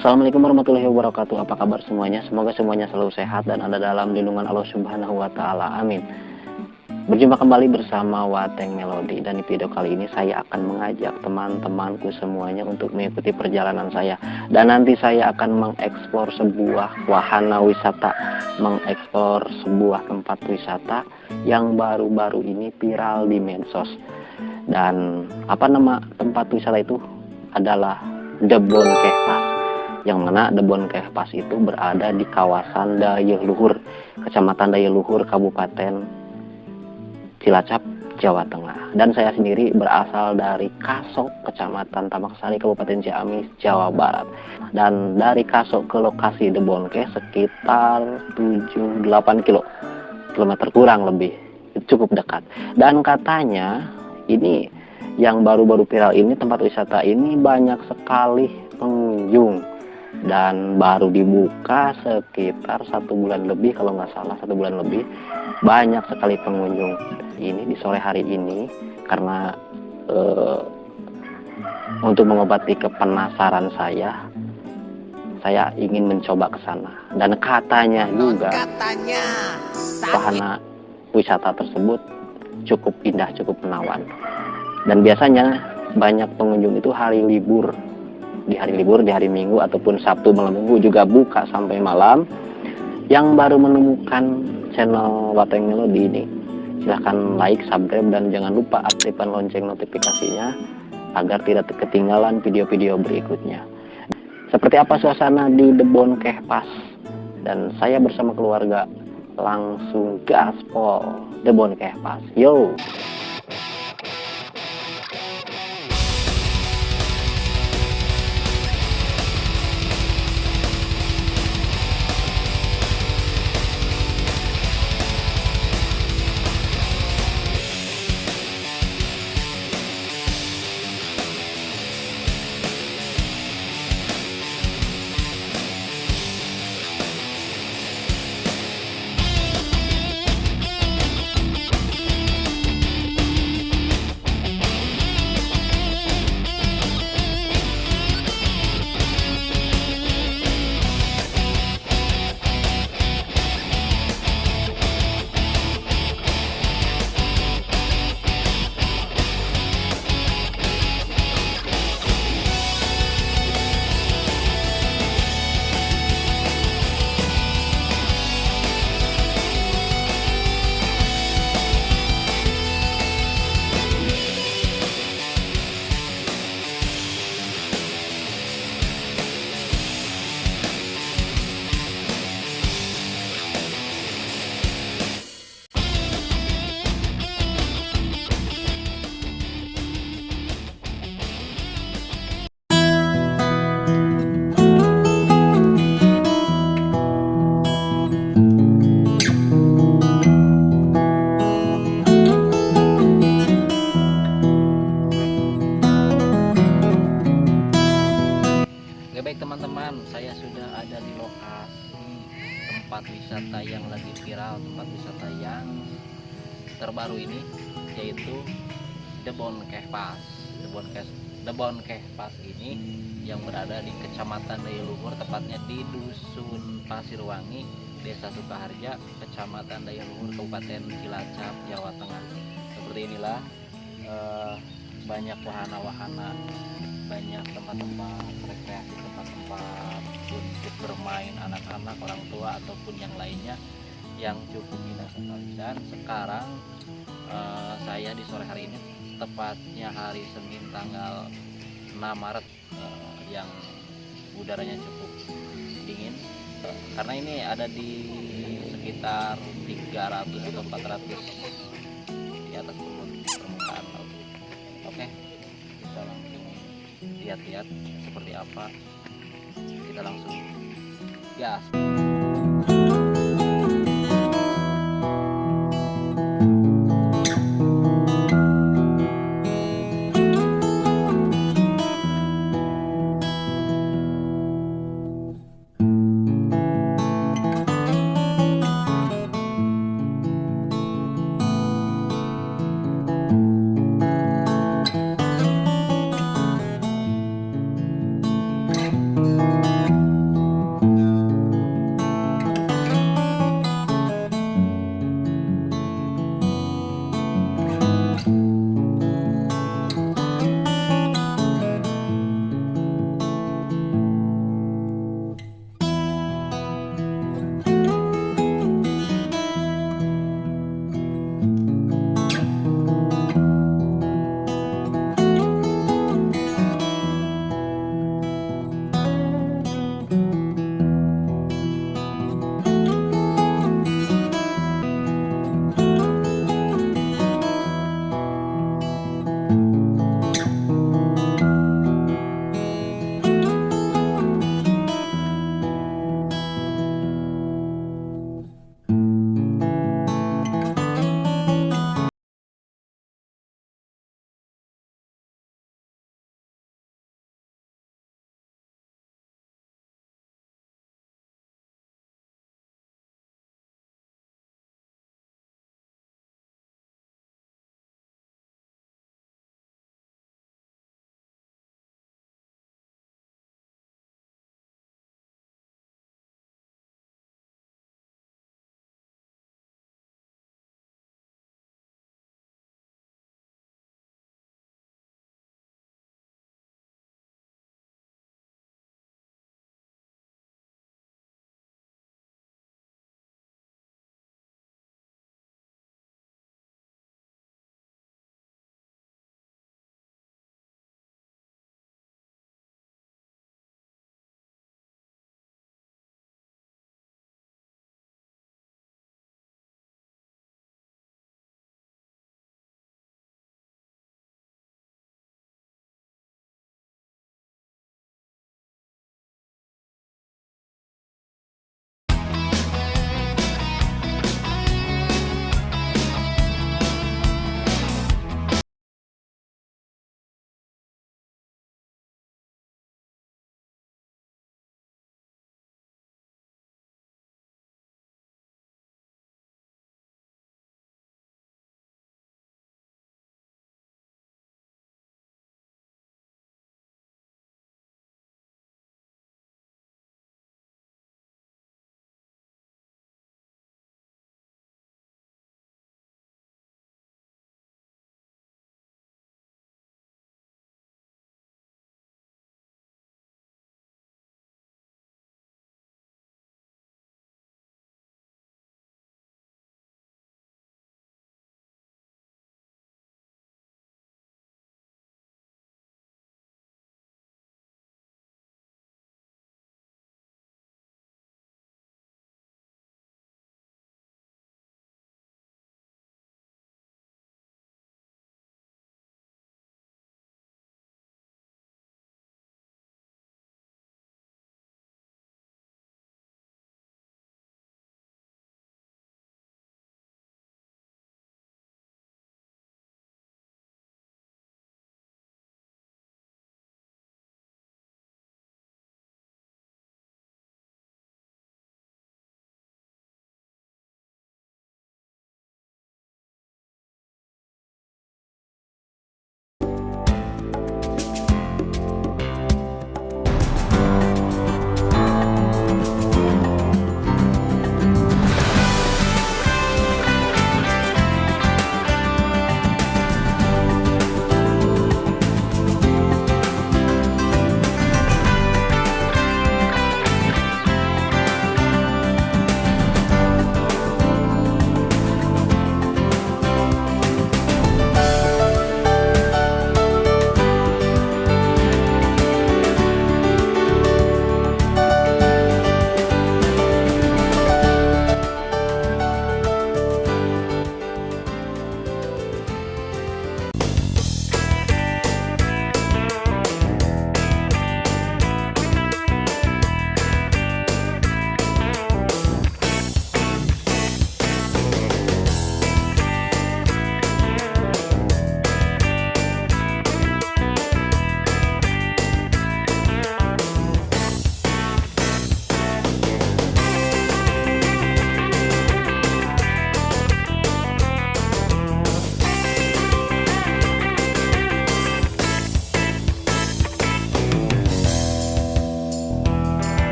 Assalamualaikum warahmatullahi wabarakatuh. Apa kabar semuanya? Semoga semuanya selalu sehat dan ada dalam lindungan Allah Subhanahu wa taala. Amin. Berjumpa kembali bersama Wateng Melody, dan di video kali ini saya akan mengajak teman-temanku semuanya untuk mengikuti perjalanan saya, dan nanti saya akan mengeksplor sebuah wahana wisata, mengeksplor sebuah tempat wisata yang baru-baru ini viral di medsos. Dan apa nama tempat wisata itu? Adalah Debon Kehpas, yang mana Debon Kehpas itu berada di kawasan Dayeluhur, Kecamatan Dayeluhur, Kabupaten Cilacap, Jawa Tengah. Dan saya sendiri berasal dari Kasok, Kecamatan Tabaksari, Kabupaten Ciamis, Jawa Barat. Dan dari Kasok ke lokasi Debon Keh sekitar 7-8 kilometer kurang lebih, cukup dekat. Dan katanya ini yang baru-baru viral ini, tempat wisata ini banyak sekali pengunjung, dan baru dibuka sekitar 1 bulan lebih, kalau nggak salah 1 bulan lebih. Banyak sekali pengunjung ini di sore hari ini, karena untuk mengobati kepenasaran saya ingin mencoba ke sana. Dan katanya juga wahana wisata tersebut cukup indah, cukup menawan. Dan biasanya banyak pengunjung itu hari libur, di hari Minggu ataupun Sabtu malam Minggu juga buka sampai malam. Yang baru menemukan channel Wateng Melody ini, silahkan like, subscribe, dan jangan lupa aktifkan lonceng notifikasinya agar tidak ketinggalan video-video berikutnya. Seperti apa suasana di Debon Kehpas? Dan saya bersama keluarga langsung gaspol Debon Kehpas. Yo! Oke, baik teman-teman, saya sudah ada di lokasi tempat wisata yang lagi viral, tempat wisata yang terbaru ini, yaitu Debon Kehpas. Debon Kehpas ini yang berada di Kecamatan Dayeluhur, tepatnya di Dusun Pasirwangi, Desa Sukaharja, Kecamatan Dayeluhur, Kabupaten Cilacap, Jawa Tengah. Seperti inilah banyak wahana-wahana, banyak tempat-tempat rekreasi, tempat-tempat untuk bermain anak-anak, orang tua, ataupun yang lainnya yang cukup indah sekali. Dan sekarang saya di sore hari ini, tepatnya hari Senin tanggal 6 Maret, yang udaranya cukup dingin, karena ini ada di sekitar 300 atau 400 di atas permukaan laut. Oke, kita langsung lihat-lihat seperti apa, kita langsung gas.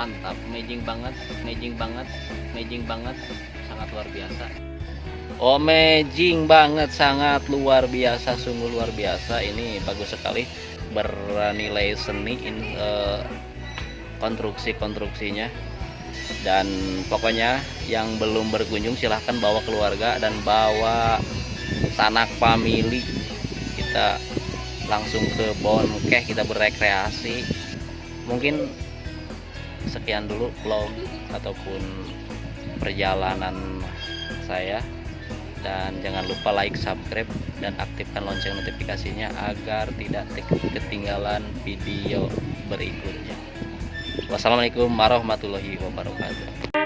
mantap, amazing banget, amazing banget, amazing banget, sangat luar biasa. Amazing banget, sangat luar biasa, sungguh luar biasa. Ini bagus sekali, bernilai seni konstruksinya. Dan pokoknya yang belum berkunjung silahkan bawa keluarga dan bawa sanak famili, kita langsung ke Bonkeh, kita berekreasi. Mungkin sekian dulu vlog ataupun perjalanan saya, dan jangan lupa like, subscribe, dan aktifkan lonceng notifikasinya agar tidak ketinggalan video berikutnya. Wassalamualaikum warahmatullahi wabarakatuh.